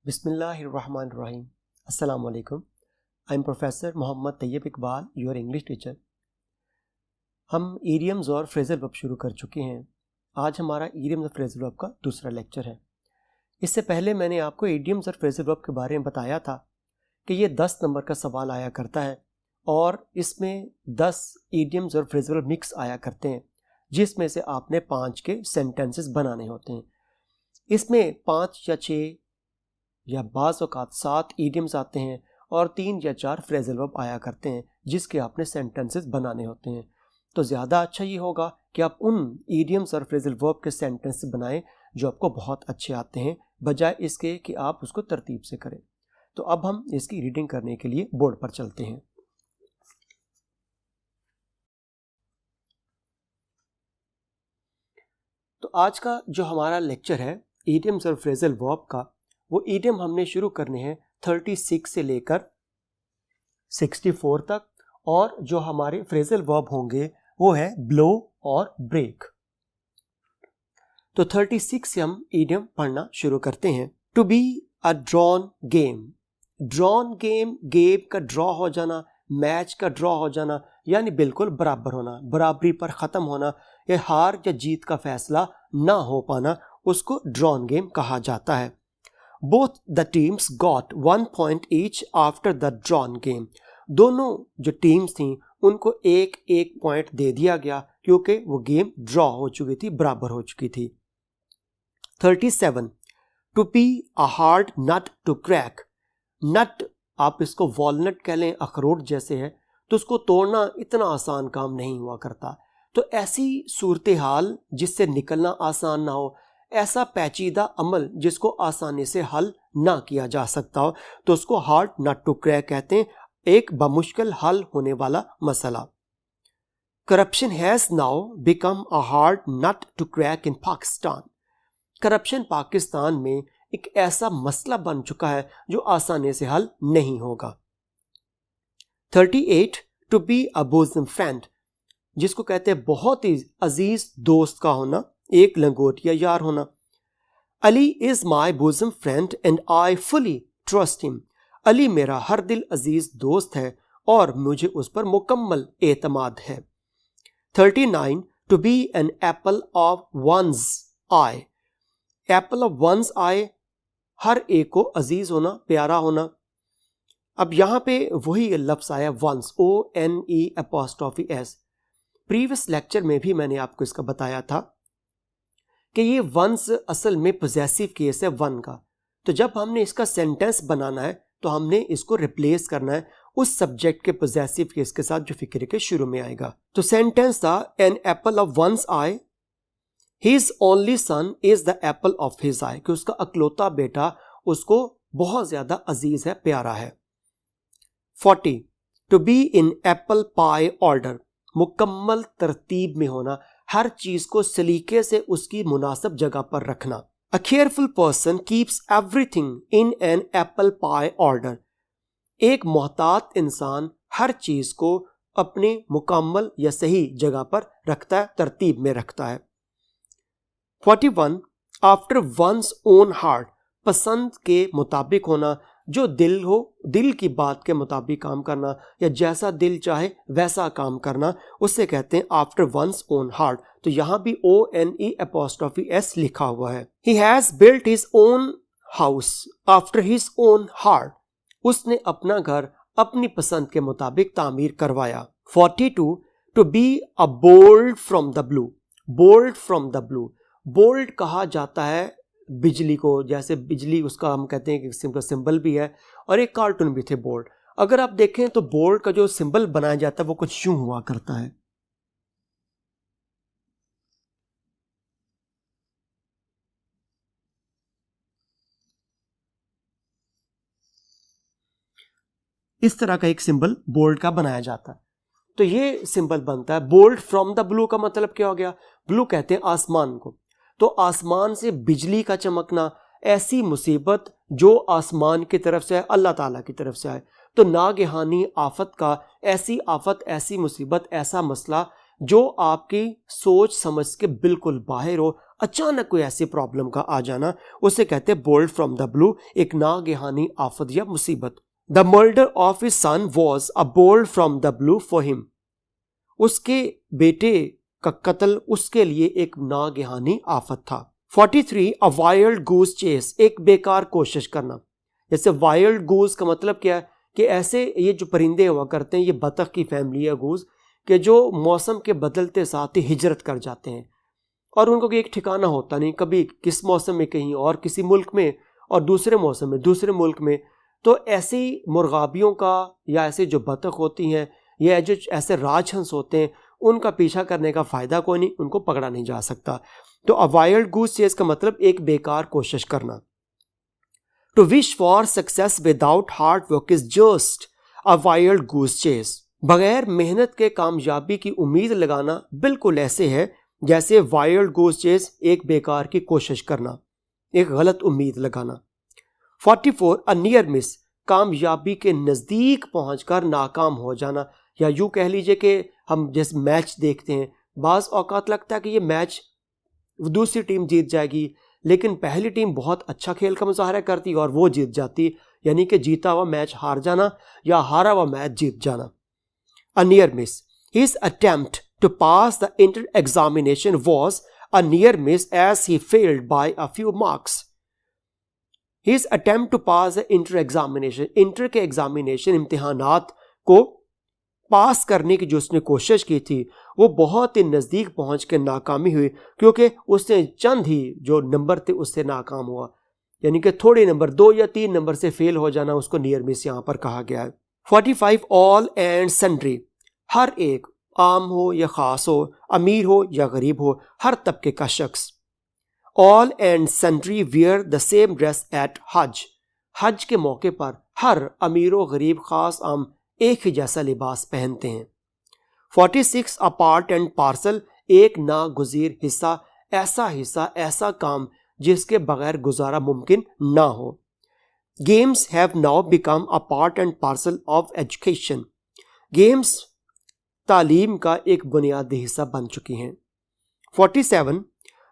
बिस्मिल्लाहिर्रहमानिर्रहीम। अस्सलाम वालेकुम। I am professor Mohammad Tayyab Iqbal, your English teacher. हम ईडियम्स और फ्रेजल वर्ब शुरू कर चुके हैं। आज हमारा ईडियम्स और फ्रेजल वर्ब का दूसरा लेक्चर है। इससे पहले मैंने आपको ईडियम्स और फ्रेजल वर्ब के बारे में बताया था कि ये 10 नंबर का सवाल आया करता है और इसमें 10 ईडियम्स और फ्रेजल वर्ब मिक्स आया करते हैं, जिसमें से आपने 5 के सेंटेंसेस बनाने होते हैं। इसमें 5 या 6 या बाज़ औक़ात 7 ईडियम्स आते हैं और 3 या 4 फ्रेजल वर्ब आया करते हैं, जिसके आपने सेंटेंसेस बनाने होते हैं। तो ज़्यादा अच्छा ये होगा कि आप उन ईडियम्स और फ्रेजल वर्ब के सेंटेंसेस बनाएं जो आपको बहुत अच्छे आते हैं, बजाय इसके कि आप उसको तरतीब से करें। तो अब हम इसकी रीडिंग करने के लिए बोर्ड पर चलते हैं। तो आज का जो हमारा लेक्चर है ईडियम्स और फ्रेजल वर्ब का, वो ईडियम हमने शुरू करने हैं 36 से लेकर 64 तक, और जो हमारे फ्रेजल वर्ब होंगे वो है ब्लो और ब्रेक। तो 36 से हम ईडियम पढ़ना शुरू करते हैं। To be a drawn game. Drawn game, game का ड्रॉ हो जाना, मैच का ड्रॉ हो जाना, यानी बिल्कुल बराबर होना, बराबरी पर ख़त्म होना, या हार या जीत का फैसला ना हो पाना, उसको ड्रॉन गेम कहा जाता है। Both the teams got 1 point each after the drawn game. दोनों जो टीम्स थी उनको एक एक पॉइंट दे दिया गया क्योंकि वो गेम ड्रॉ हो चुकी थी, बराबर हो चुकी थी। 37. To be a hard nut to crack. नट आप इसको वॉलनट कह लें, अखरोट जैसे है, तो उसको तोड़ना इतना आसान काम नहीं हुआ करता। तो ऐसी सूरत हाल जिससे निकलना आसान ना हो, ऐसा पेचीदा अमल जिसको आसानी से हल ना किया जा सकता हो, तो उसको हार्ड नट टू क्रैक कहते हैं, एक बमुश्किल हल होने वाला मसला। Corruption has now become a hard nut to crack in Pakistan. Corruption Pakistan में एक ऐसा मसला बन चुका है जो आसानी से हल नहीं होगा। 38. टू बी अ बोसम फ्रेंड, जिसको कहते हैं बहुत ही अजीज दोस्त का होना, एक लंगोटिया यार होना। Ali is my bosom friend and I fully trust him. Ali मेरा हर दिल अजीज दोस्त है और मुझे उस पर मुकम्मल एतमाद है। 39. To be an apple of one's eye. Apple of one's eye, हर एक को अजीज होना, प्यारा होना। अब यहां पे वही लफ्ज आया वंस, ONE'. प्रीवियस लेक्चर में भी मैंने आपको इसका बताया था कि ये वंस असल में पोजेसिव केस है वन का। तो जब हमने इसका सेंटेंस बनाना है तो हमने इसको रिप्लेस करना है उस सब्जेक्ट के पोजेसिव केस के साथ जो फिक्र के शुरू में आएगा। तो सेंटेंस था an apple of one's eye, his only son is the apple of his eye, कि उसका अकलौता बेटा उसको बहुत ज्यादा अजीज है, प्यारा है। 40. To be in apple pie order, मुकम्मल तरतीब में होना, हर चीज को सलीके से उसकी मुनासिब जगह पर रखना। अ careful person keeps everything in an apple pie order. एक मोहतात इंसान हर चीज को अपने मुकम्मल या सही जगह पर रखता है, तरतीब में रखता है। 41. आफ्टर वंस ओन हार्ट, पसंद के मुताबिक होना, जो दिल हो, दिल की बात के मुताबिक काम करना, या जैसा दिल चाहे वैसा काम करना, उससे कहते हैं आफ्टर वंस ओन हार्ट। तो यहां भी ONE'' लिखा हुआ है। He has built his own house after his own heart, उसने अपना घर अपनी पसंद के मुताबिक तामीर करवाया। 42. To be a bolt from the blue. Bolt from the blue, bolt कहा जाता है बिजली को, जैसे बिजली उसका हम कहते हैं कि सिंबल भी है, और एक कार्टून भी थे बोल्ड। अगर आप देखें तो बोल्ड का जो सिंबल बनाया जाता है वो कुछ यूं हुआ करता है। इस तरह का एक सिंबल बोल्ड का बनाया जाता है। तो ये सिंबल बनता है। बोल्ड फ्रॉम द ब्लू का मतलब क्या हो गया? ब्लू कहते हैं आसमान को। तो आसमान से बिजली का चमकना, ऐसी मुसीबत जो आसमान की तरफ से है, अल्लाह ताला की तरफ से आए, तो नागहानी आफत का, ऐसी आफत, ऐसी मुसीबत, ऐसा मसला जो आपकी सोच समझ के बिल्कुल बाहर हो, अचानक कोई ऐसी प्रॉब्लम का आ जाना, उसे कहते हैं बोल्ड फ्रॉम द ब्लू, एक नागहानी आफत या मुसीबत। The murder of his son was a bolt from the blue for him, उसके बेटे का कत्ल उसके लिए एक नागहानी आफत था। 43 अ वाइल्ड गूस चेस, एक बेकार कोशिश करना। जैसे वाइल्ड गूस का मतलब क्या है कि ऐसे ये जो परिंदे हुआ करते हैं, ये बतख की फैमिली है गूस, कि जो मौसम के बदलते साथ ही हिजरत कर जाते हैं और उनको एक ठिकाना होता नहीं, कभी किस मौसम में कहीं और किसी मुल्क में और दूसरे मौसम में दूसरे मुल्क में। तो ऐसी मुर्गाबियों का या ऐसे जो बतख होती हैं या जो ऐसे राजहंस होते हैं, उनका पीछा करने का फ़ायदा कोई नहीं, उनको पकड़ा नहीं जा सकता। तो अ वाइल्ड गूस चेस का मतलब एक बेकार कोशिश करना। To wish for success without hard work is just a wild goose chase, बगैर मेहनत के कामयाबी की उम्मीद लगाना बिल्कुल ऐसे है जैसे वाइल्ड गूस चेस एक बेकार की कोशिश करना, एक गलत उम्मीद लगाना। 44 अ नियर मिस, कामयाबी के नज़दीक पहुंचकर नाकाम हो जाना, या यूँ कह लीजिए कि हम जैसे मैच देखते हैं, बाज़ औकात लगता है कि ये मैच दूसरी टीम जीत जाएगी, लेकिन पहली टीम बहुत अच्छा खेल का मुजाहरा करती और वो जीत जाती, यानी कि जीता हुआ मैच हार जाना या हारा हुआ मैच जीत जाना। A near miss. His attempt to pass the inter examination was a near miss as he failed by a few marks. His attempt to pass the inter examination, inter के examination इम्तिहानात को पास करने की जो उसने कोशिश की थी वो बहुत ही नज़दीक पहुंच के नाकामी हुई, क्योंकि उसने चंद ही जो नंबर थे उससे नाकाम हुआ, यानी कि थोड़े नंबर 2 या 3 नंबर से फेल हो जाना, उसको नियर मिस यहाँ पर कहा गया है। 45 ऑल एंड सन्ड्री, हर एक, आम हो या ख़ास हो, अमीर हो या गरीब हो, हर तबके का शख्स। All and sundry wear the same dress at Hajj, हज के मौके पर हर अमीर व गरीब, ख़ास आम एक ही जैसा लिबास पहनते हैं। 46 अ पार्ट एंड पार्सल, एक नागुज़ीर हिस्सा, ऐसा हिस्सा, ऐसा काम जिसके बगैर गुजारा मुमकिन ना हो। Games have now become a part and parcel of education, games तालीम का एक बुनियादी हिस्सा बन चुकी हैं। 47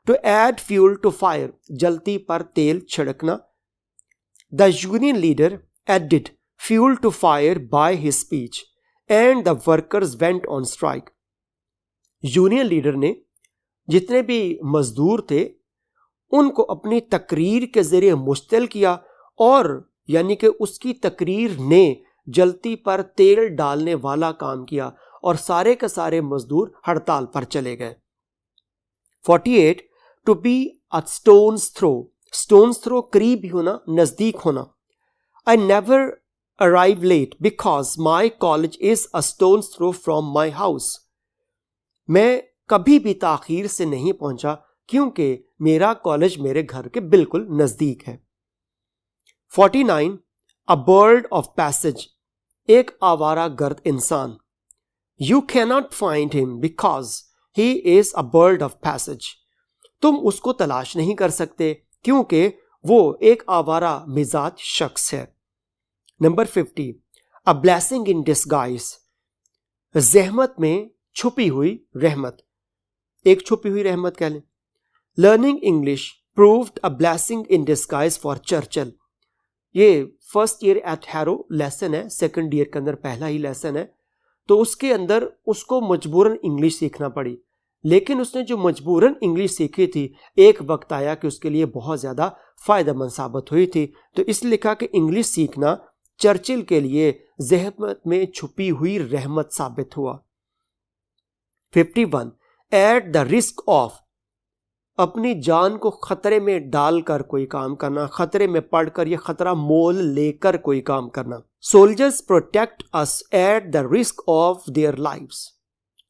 to add fuel to fire, जलती पर तेल छिड़कना। The union leader added fuel to fire by his speech and the workers went on strike, union leader ने जितने भी मजदूर थे उनको अपनी तकरीर के जरिए मुश्तिल किया, और यानी कि उसकी तकरीर ने जलती पर तेल डालने वाला काम किया और सारे के सारे मजदूर हड़ताल पर चले गए। 48 to be a stone's throw, stone's throw करीब होना, नजदीक होना। I never arrive late because my college is a stone's throw from my house, मैं कभी भी ताखीर से नहीं पहुंचा क्योंकि मेरा कॉलेज मेरे घर के बिल्कुल नजदीक है। 49 अ बर्ड ऑफ पैसेज, एक आवारा गर्द इंसान। You cannot find him because he is a bird of passage, तुम उसको तलाश नहीं कर सकते क्योंकि वो एक आवारा मिजाज शख्स है। Number 50 a blessing in disguise, जहमत में छुपी हुई रहमत, एक छुपी हुई रहमत कह लें। Learning English proved a blessing in disguise for Churchill, ये first year at Harrow lesson है, सेकंड ईयर के अंदर पहला ही लेसन है, तो उसके अंदर उसको मजबूरन इंग्लिश सीखना पड़ी, लेकिन उसने जो मजबूरन इंग्लिश सीखी थी एक वक्त आया कि उसके लिए बहुत ज़्यादा फ़ायदेमंद साबित हुई थी, तो इसलिए लिखा कि इंग्लिश सीखना चर्चिल के लिए जहमत में छुपी हुई रहमत साबित हुआ। 51 एट द रिस्क ऑफ, अपनी जान को खतरे में डालकर कोई काम करना, खतरे में पड़कर यह खतरा मोल लेकर कोई काम करना। Soldiers protect us at the risk of their lives,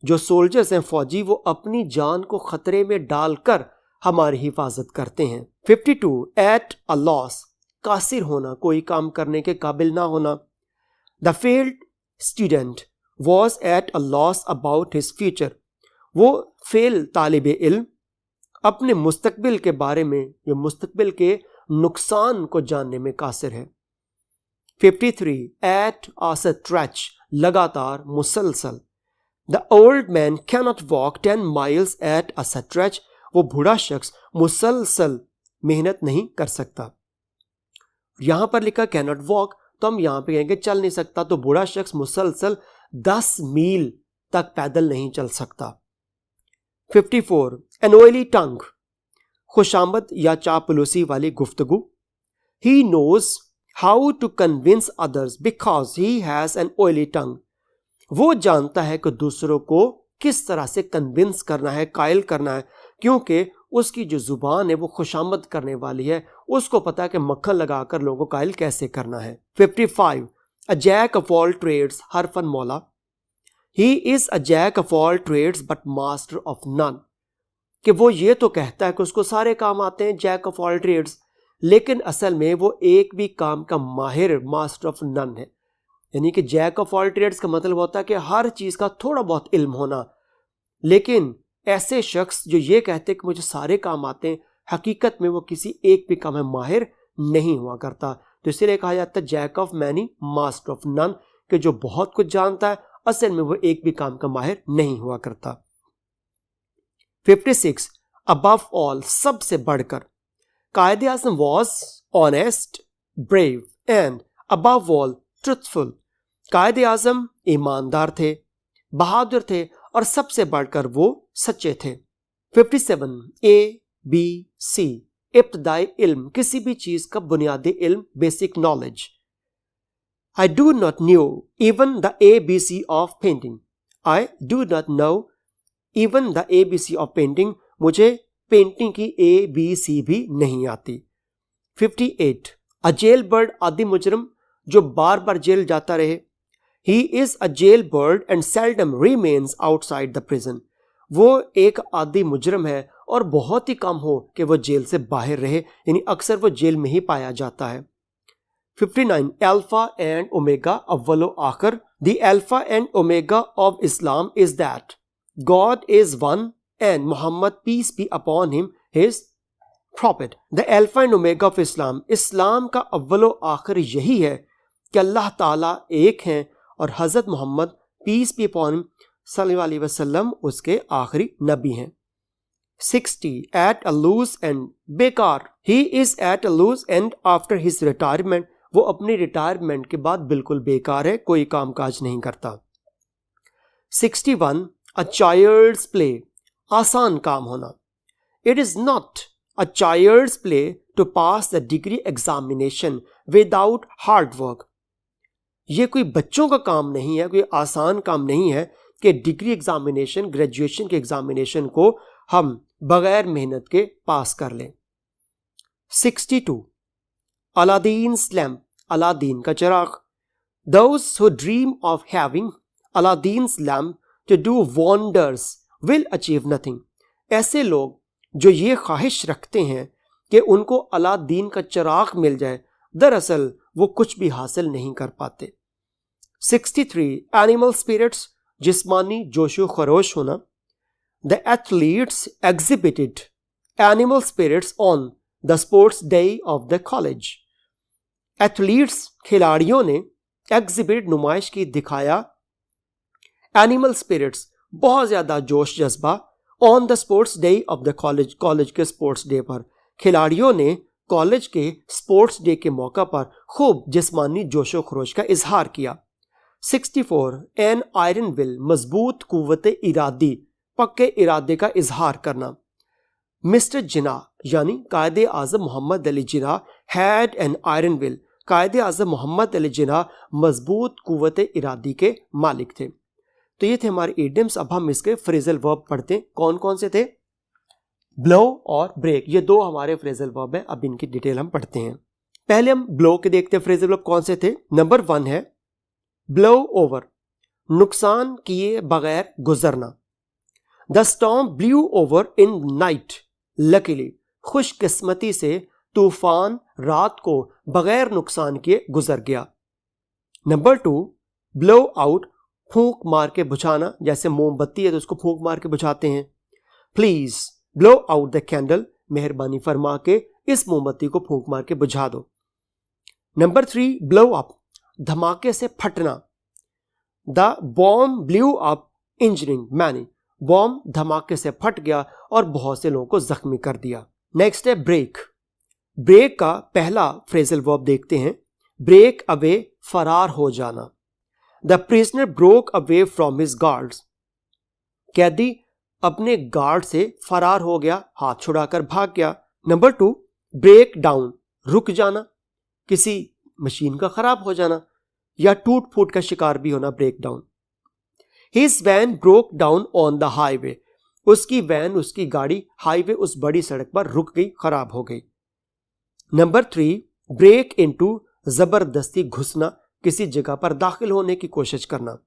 जो सोल्जर्स हैं फौजी, वो अपनी जान को खतरे में डालकर हमारी हिफाजत करते हैं। 52 एट अ लॉस, कासिर होना, कोई काम करने के काबिल ना होना। The failed student was at a loss about his future, वो फेल तालिब इल्म अपने मुस्तकबिल के बारे में या मुस्तकबिल के नुकसान को जानने में कासिर है। 53 एट अ स्ट्रेच, लगातार, मुसलसल। The old man cannot walk 10 miles at a stretch, वो बूढ़ा शख्स मुसलसल मेहनत नहीं कर सकता। यहां पर लिखा कैनॉट वॉक, तो हम यहां पे कहेंगे चल नहीं सकता, तो बूढ़ा शख्स मुसलसल 10 मील तक पैदल नहीं चल सकता। 54 एन ऑयली टंग, खुशामद या चापलूसी वाली गुफ्तगू। He knows how to convince others because he has an oily tongue, वो जानता है कि दूसरों को किस तरह से कन्विंस करना है, कायल करना है, क्योंकि उसकी जो जुबान है वो खुशामद करने वाली है, उसको पता है कि मक्खन लगाकर लोगों को कायल कैसे करना है। 55 a jack of all trades हरफन मौला, he is a jack of all trades but master of none, कि वो ये तो कहता है कि उसको सारे काम आते हैं, जैक ऑफ ऑल ट्रेड्स, लेकिन असल में वो एक भी काम का माहिर, मास्टर ऑफ नन है। यानी कि जैक ऑफ ऑल ट्रेड्स का मतलब होता है कि हर चीज का थोड़ा बहुत इल्म होना, लेकिन ऐसे शख्स जो ये कहते हैं कि मुझे सारे काम आते हैं, हकीकत में वो किसी एक भी काम में माहिर नहीं हुआ करता। तो इसीलिए कहा जाता है jack of many master of none, कि जो बहुत कुछ जानता है असल में वो एक भी काम का माहिर नहीं हुआ करता। 56 अबव ऑल, सबसे बढ़कर, Quaid-e Azam was honest, brave and above all truthful, Quaid-e Azam ईमानदार थे, बहादुर थे और सबसे बढ़कर वो सच्चे थे। 57 ए बी सी, इब्तदाई इल्म, किसी भी चीज का बुनियादी इल्म, basic knowledge. I do not know even the ABC of painting. I do not know even the ABC of painting. मुझे पेंटिंग की ABC भी नहीं आती। 58 अ जेल बर्ड, आदि मुजरम जो बार बार जेल जाता रहे। He is a jailbird and seldom remains outside the prison. वो एक आदि मुजरम है और बहुत ही कम हो कि वो जेल से बाहर रहे, यानी अक्सर वो जेल में ही पाया जाता है। 59 अल्फा एंड ओमेगा, अव्वलो आखिर, the alpha and omega of Islam is that God is one and Muhammad peace be upon him his prophet. The alpha and omega of Islam, इस्लाम का अव्वलो आखिर यही है कि अल्लाह ताला एक हैं और हजरत Muhammad peace be upon him सल्लल्लाहु अलैहि वसल्लम उसके आखिरी नबी हैं। 60 एट अ लूज एंड, बेकार, he is at a loose end after his retirement, वो अपनी रिटायरमेंट के बाद बिल्कुल बेकार है, कोई काम काज नहीं करता। 61 अ चाइल्ड्स प्ले, आसान काम होना। It is not a child's play to pass the degree examination without hard work, ये कोई बच्चों का काम नहीं है, कोई आसान काम नहीं है कि डिग्री एग्जामिनेशन, ग्रेजुएशन के एग्जामिनेशन को हम बगैर मेहनत के पास कर लें। 62 अलादीन्स लैम्प, अलादीन का चिराग। Those who dream of having Aladdin's lamp to do wonders will achieve nothing. ऐसे लोग जो ये ख्वाहिश रखते हैं कि उनको अलादीन का चिराग मिल जाए, दरअसल वो कुछ भी हासिल नहीं कर पाते। 63 एनिमल स्पिरिट्स, जिस्मानी जोशो खरोश होना। The athletes exhibited animal spirits on the sports day of the college. Athletes, खिलाड़ियों ने एग्जिबिट, नुमाइश की, दिखाया एनिमल स्पिरिट्स, बहुत ज्यादा जोश जज्बा, on the sports day of the college, college के स्पोर्ट्स डे पर। खिलाड़ियों ने कॉलेज के स्पोर्ट्स डे के मौका पर खूब जिस्मानी जोशो खरोश का इजहार किया। 64 एन आयरन विल, मजबूत कुव्वत इरादी, पक्के इरादे का इजहार करना। मिस्टर जिना यानी कायदे आज़म मोहम्मद अली जिना हैड एन आयरन विल, कायदे आज़म मोहम्मद अली जिना मजबूत कुव्वत इरादी के मालिक थे। तो ये थे हमारे इडियम्स। अब हम इसके फ्रेजल वर्ब पढ़ते हैं। कौन कौन से थे? ब्लो और ब्रेक, ये दो हमारे फ्रेजल वर्ब हैं। अब इनकी डिटेल हम पढ़ते हैं। पहले हम ब्लो के देखते हैं फ्रेजल वर्ब कौन से थे। नंबर 1 है ब्लो ओवर, नुकसान किए बगैर गुजरना। The storm blew over in night luckily, खुशकिस्मती से तूफान रात को बगैर नुकसान किए गुजर गया। नंबर 2 ब्लो आउट, फूंक मार के बुझाना, जैसे मोमबत्ती है तो उसको फूंक मार के बुझाते हैं। Please blow out the candle, मेहरबानी फरमा के इस मोमबत्ती को फूंक मार के बुझा दो। नंबर 3 ब्लो अप, धमाके से फटना। The bomb blew up injuring many, bomb धमाके से फट गया और बहुत से लोगों को जख्मी कर दिया। नेक्स्ट है ब्रेक। ब्रेक का पहला फ्रेजल वर्ब देखते हैं, ब्रेक अवे, फरार हो जाना। The prisoner broke away from his guards. कैदी अपने गार्ड से फरार हो गया, हाथ छुड़ाकर भाग गया। नंबर 2, ब्रेक डाउन, रुक जाना, किसी मशीन का खराब हो जाना या टूट फूट का शिकार भी होना, break down. His van broke down on the highway. उसकी वैन, उसकी गाड़ी हाईवे, उस बड़ी सड़क पर रुक गई, खराब हो गई। नंबर 3, ब्रेक इनटू, जबरदस्ती घुसना, किसी जगह पर दाखिल होने की कोशिश करना।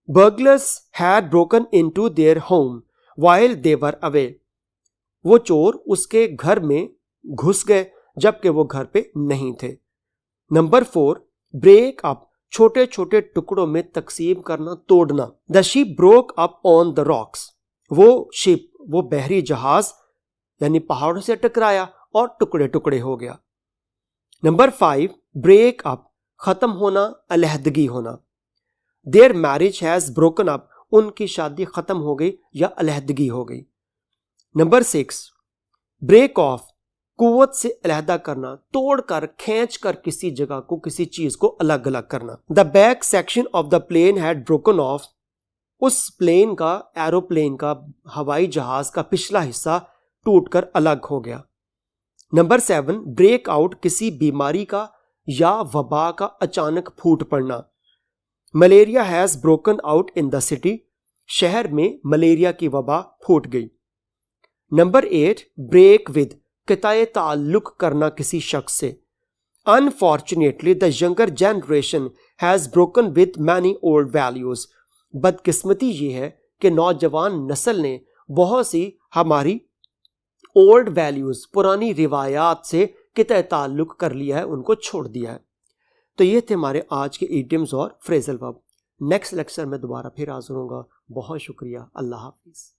Burglars had broken into their home while they were away. वो चोर उसके घर में घुस गए जबकि वो घर पे नहीं थे। नंबर 4, ब्रेक अप, छोटे छोटे टुकड़ों में तकसीम करना, तोड़ना। The ship broke up on the rocks. वो शिप, वो बहरी जहाज यानी पहाड़ों से टकराया और टुकड़े टुकड़े हो गया। नंबर 5, ब्रेक अप, खत्म होना, अलहदगी होना। There marriage has broken up, उनकी शादी खत्म हो गई या अलहदगी हो गई। नंबर 6, ब्रेक ऑफ, कुव्वत से अलहदा करना, तोड़कर, खींचकर किसी जगह को, किसी चीज को अलग अलग करना। The back section of the plane had broken off, उस प्लेन का, एरोप्लेन का, हवाई जहाज का पिछला हिस्सा टूटकर अलग हो गया। नंबर 7, ब्रेक आउट, किसी बीमारी का या वबा का अचानक फूट पड़ना। Malaria has broken out in the city, शहर में मलेरिया की वबा फूट गई। नंबर 8, ब्रेक विद, क़िताए ताल्लुक करना किसी शख्स से। Unfortunately the younger generation has broken with many old values. बदकिस्मती ये है कि नौजवान नस्ल ने बहुत सी हमारी ओल्ड वैल्यूज, पुरानी रिवायात से क़िताए ताल्लुक कर लिया है, उनको छोड़ दिया है। तो ये थे हमारे आज के इडियम्स और फ्रेजल वर्ब। नेक्स्ट लेक्चर में दोबारा फिर हाजिर होऊंगा। बहुत शुक्रिया। अल्लाह हाफिज़।